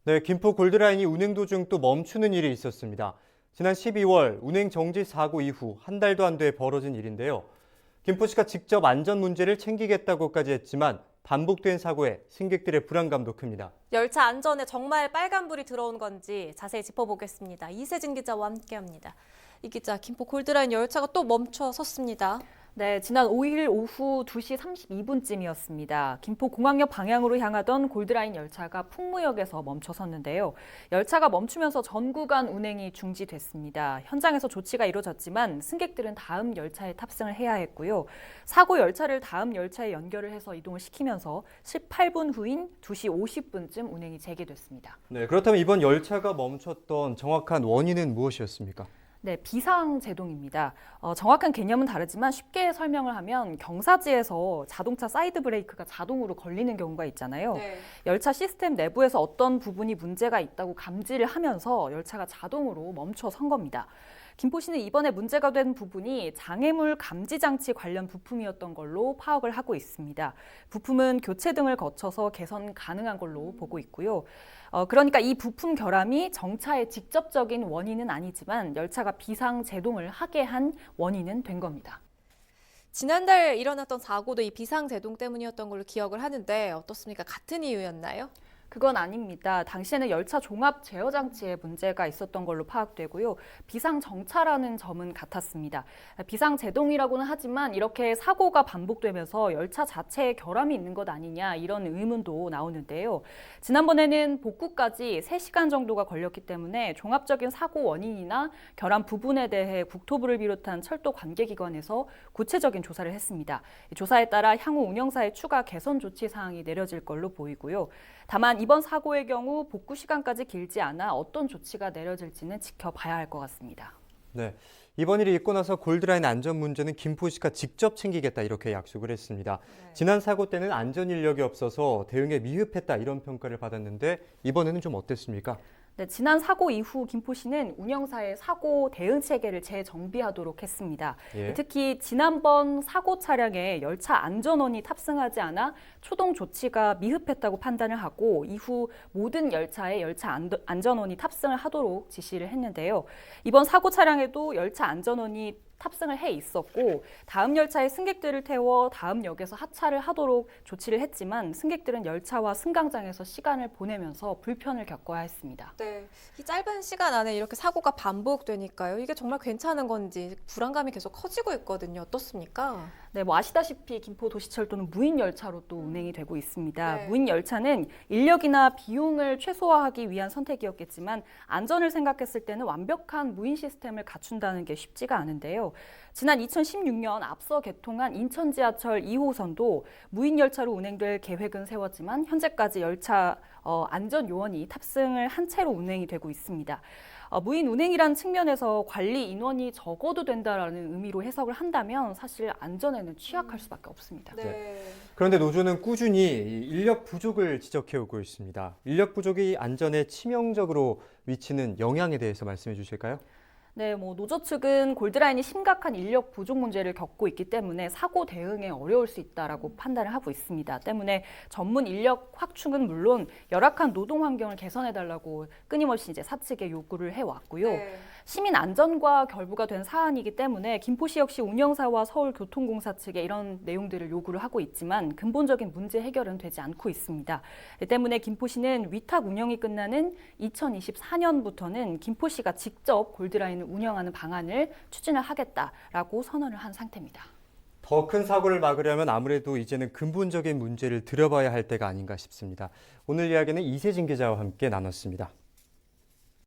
네, 김포 골드라인이 운행 도중 또 멈추는 일이 있었습니다. 지난 12월 운행 정지 사고 이후 한 달도 안 돼 벌어진 일인데요. 김포시가 직접 안전 문제를 챙기겠다고까지 했지만 반복된 사고에 승객들의 불안감도 큽니다. 열차 안전에 정말 빨간불이 들어온 건지 자세히 짚어보겠습니다. 이세진 기자와 함께합니다. 이 기자, 김포 골드라인 열차가 또 멈춰 섰습니다. 네, 지난 5일 오후 2시 32분쯤이었습니다. 김포공항역 방향으로 향하던 골드라인 열차가 풍무역에서 멈춰섰는데요. 열차가 멈추면서 전 구간 운행이 중지됐습니다. 현장에서 조치가 이루어졌지만 승객들은 다음 열차에 탑승을 해야 했고요. 사고 열차를 다음 열차에 연결을 해서 이동을 시키면서 18분 후인 2시 50분쯤 운행이 재개됐습니다. 네, 그렇다면 이번 열차가 멈췄던 정확한 원인은 무엇이었습니까? 네, 비상제동입니다. 정확한 개념은 다르지만 쉽게 설명을 하면 경사지에서 자동차 사이드 브레이크가 자동으로 걸리는 경우가 있잖아요. 네. 열차 시스템 내부에서 어떤 부분이 문제가 있다고 감지를 하면서 열차가 자동으로 멈춰 선 겁니다. 김포시는 이번에 문제가 된 부분이 장애물 감지 장치 관련 부품이었던 걸로 파악을 하고 있습니다. 부품은 교체 등을 거쳐서 개선 가능한 걸로 보고 있고요. 그러니까 이 부품 결함이 정차의 직접적인 원인은 아니지만 열차가 비상 제동을 하게 한 원인은 된 겁니다. 지난달 일어났던 사고도 이 비상제동 때문이었던 걸로 기억을 하는데 어떻습니까? 같은 이유였나요? 그건 아닙니다. 당시에는 열차 종합 제어 장치에 문제가 있었던 걸로 파악되고요. 비상 정차라는 점은 같았습니다. 비상 제동이라고는 하지만 이렇게 사고가 반복되면서 열차 자체에 결함이 있는 것 아니냐 이런 의문도 나오는데요. 지난번에는 복구까지 3시간 정도가 걸렸기 때문에 종합적인 사고 원인이나 결함 부분에 대해 국토부를 비롯한 철도 관계기관에서 구체적인 조사를 했습니다. 조사에 따라 향후 운영사의 추가 개선 조치 사항이 내려질 걸로 보이고요. 다만 이번 사고의 경우 복구 시간까지 길지 않아 어떤 조치가 내려질지는 지켜봐야 할 것 같습니다. 네, 이번 일이 있고 나서 골드라인 안전 문제는 김포시가 직접 챙기겠다 이렇게 약속을 했습니다. 지난 사고 때는 안전 인력이 없어서 대응에 미흡했다 이런 평가를 받았는데 이번에는 좀 어땠습니까? 네, 지난 사고 이후 김포시는 운영사의 사고 대응 체계를 재정비하도록 했습니다. 예. 특히 지난번 사고 차량에 열차 안전원이 탑승하지 않아 초동 조치가 미흡했다고 판단을 하고 이후 모든 열차에 열차 안전원이 탑승을 하도록 지시를 했는데요. 이번 사고 차량에도 열차 안전원이 탑승을 해 있었고 다음 열차에 승객들을 태워 다음 역에서 하차를 하도록 조치를 했지만 승객들은 열차와 승강장에서 시간을 보내면서 불편을 겪어야 했습니다. 네, 이 짧은 시간 안에 이렇게 사고가 반복되니까요. 이게 정말 괜찮은 건지 불안감이 계속 커지고 있거든요. 어떻습니까? 네, 아시다시피 김포 도시철도는 무인 열차로 또 운행이 되고 있습니다. 네. 무인 열차는 인력이나 비용을 최소화하기 위한 선택이었겠지만 안전을 생각했을 때는 완벽한 무인 시스템을 갖춘다는 게 쉽지가 않은데요. 지난 2016년 앞서 개통한 인천 지하철 2호선도 무인 열차로 운행될 계획은 세웠지만 현재까지 열차 안전 요원이 탑승을 한 채로 운행이 되고 있습니다. 무인 운행이라는 측면에서 관리 인원이 적어도 된다라는 의미로 해석을 한다면 사실 안전에는 취약할 수밖에 없습니다. 네. 그런데 노조는 꾸준히 인력 부족을 지적해오고 있습니다. 인력 부족이 안전에 치명적으로 미치는 영향에 대해서 말씀해 주실까요? 네, 노조 측은 골드라인이 심각한 인력 부족 문제를 겪고 있기 때문에 사고 대응에 어려울 수 있다라고 판단을 하고 있습니다. 때문에 전문 인력 확충은 물론 열악한 노동 환경을 개선해달라고 끊임없이 이제 사측에 요구를 해왔고요. 네. 시민 안전과 결부가 된 사안이기 때문에 김포시 역시 운영사와 서울교통공사 측에 이런 내용들을 요구를 하고 있지만 근본적인 문제 해결은 되지 않고 있습니다. 때문에 김포시는 위탁 운영이 끝나는 2024년부터는 김포시가 직접 골드라인을 운영하는 방안을 추진을 하겠다라고 선언을 한 상태입니다. 더 큰 사고를 막으려면 아무래도 이제는 근본적인 문제를 들여봐야 할 때가 아닌가 싶습니다. 오늘 이야기는 이세진 기자와 함께 나눴습니다.